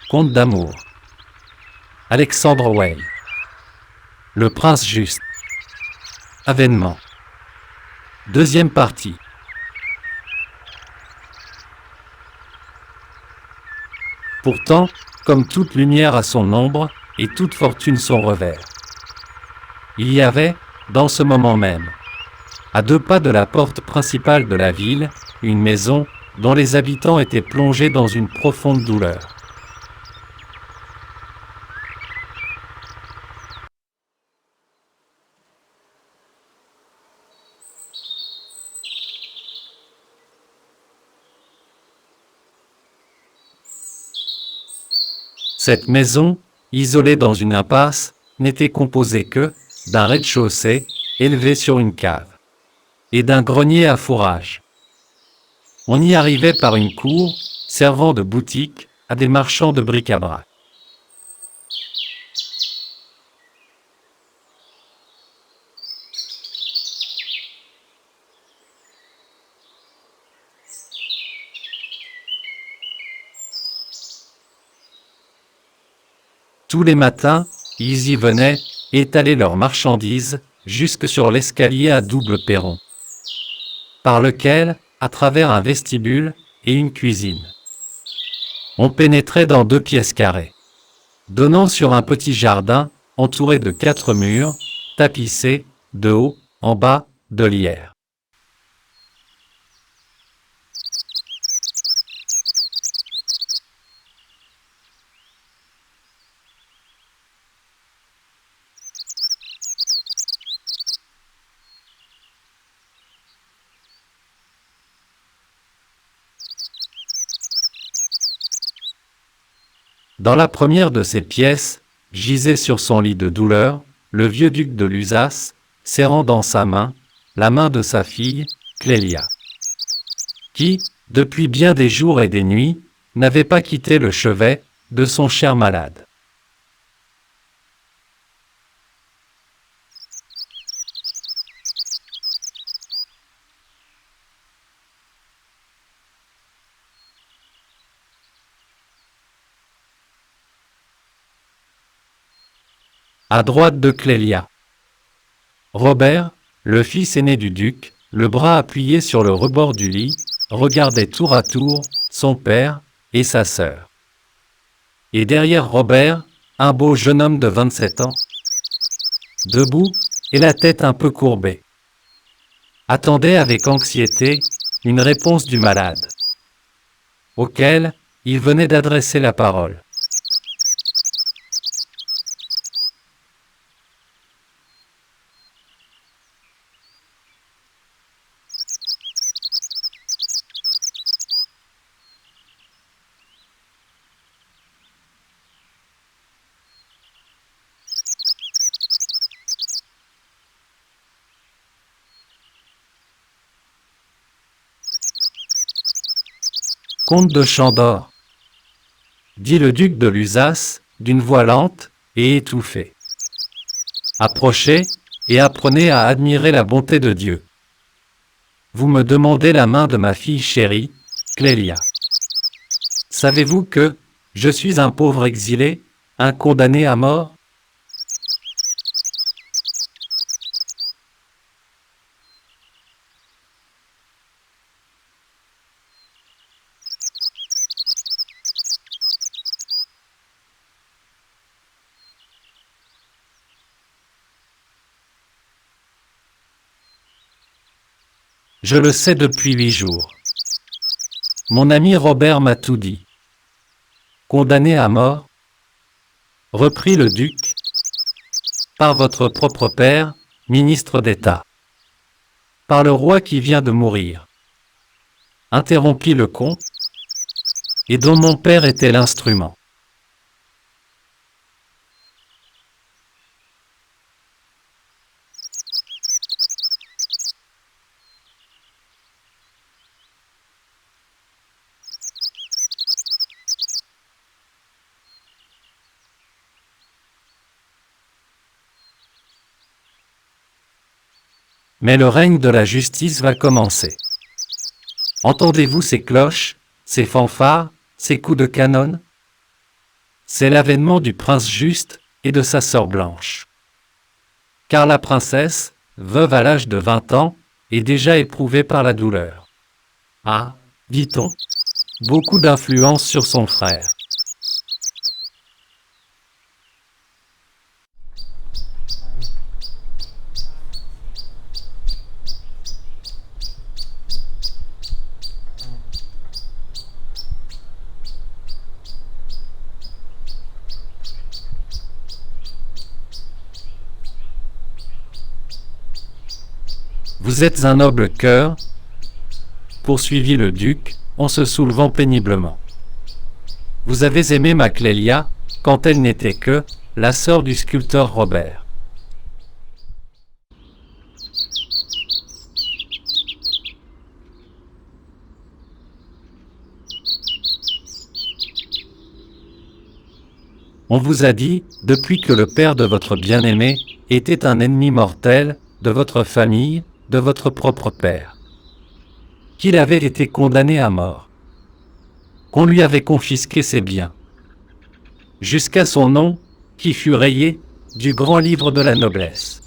Conte d'amour. Alexandre Weil. Le prince juste. Avènement. Deuxième partie. Pourtant, comme toute lumière a son ombre, et toute fortune son revers. Il y avait, dans ce moment même, à 2 pas de la porte principale de la ville, une maison, dont les habitants étaient plongés dans une profonde douleur. Cette maison, isolée dans une impasse, n'était composée que d'un rez-de-chaussée, élevé sur une cave, et d'un grenier à fourrage. On y arrivait par une cour, servant de boutique à des marchands de bric-à-brac. Tous les matins, ils y venaient, étaler leurs marchandises, jusque sur l'escalier à double perron, par lequel, à travers un vestibule et une cuisine, on pénétrait dans 2 pièces carrées, donnant sur un petit jardin, entouré de 4 murs, tapissés, de haut en bas, de lierre. Dans la première de ces pièces, gisait sur son lit de douleur, le vieux duc de Lusace, serrant dans sa main, la main de sa fille, Clélia, qui, depuis bien des jours et des nuits, n'avait pas quitté le chevet de son cher malade. À droite de Clélia, Robert, le fils aîné du duc, le bras appuyé sur le rebord du lit, regardait tour à tour son père et sa sœur. Et derrière Robert, un beau jeune homme de 27 ans, debout et la tête un peu courbée, attendait avec anxiété une réponse du malade, auquel il venait d'adresser la parole. Comte de Chandor, dit le duc de Lusace, d'une voix lente et étouffée. Approchez et apprenez à admirer la bonté de Dieu. Vous me demandez la main de ma fille chérie, Clélia. Savez-vous que je suis un pauvre exilé, un condamné à mort? Je le sais depuis 8 jours. Mon ami Robert m'a tout dit. Condamné à mort, reprit le duc, par votre propre père, ministre d'État, par le roi qui vient de mourir, interrompit le comte, et dont mon père était l'instrument. Mais le règne de la justice va commencer. Entendez-vous ces cloches, ces fanfares, ces coups de canon? C'est l'avènement du prince juste et de sa sœur blanche. Car la princesse, veuve à l'âge de 20 ans, est déjà éprouvée par la douleur. A, dit-on, beaucoup d'influence sur son frère. Vous êtes un noble cœur, poursuivit le duc, en se soulevant péniblement. Vous avez aimé ma Clélia, quand elle n'était que la sœur du sculpteur Robert. On vous a dit, depuis que le père de votre bien-aimé était un ennemi mortel de votre famille, de votre propre père, qu'il avait été condamné à mort, qu'on lui avait confisqué ses biens, jusqu'à son nom, qui fut rayé du grand livre de la noblesse.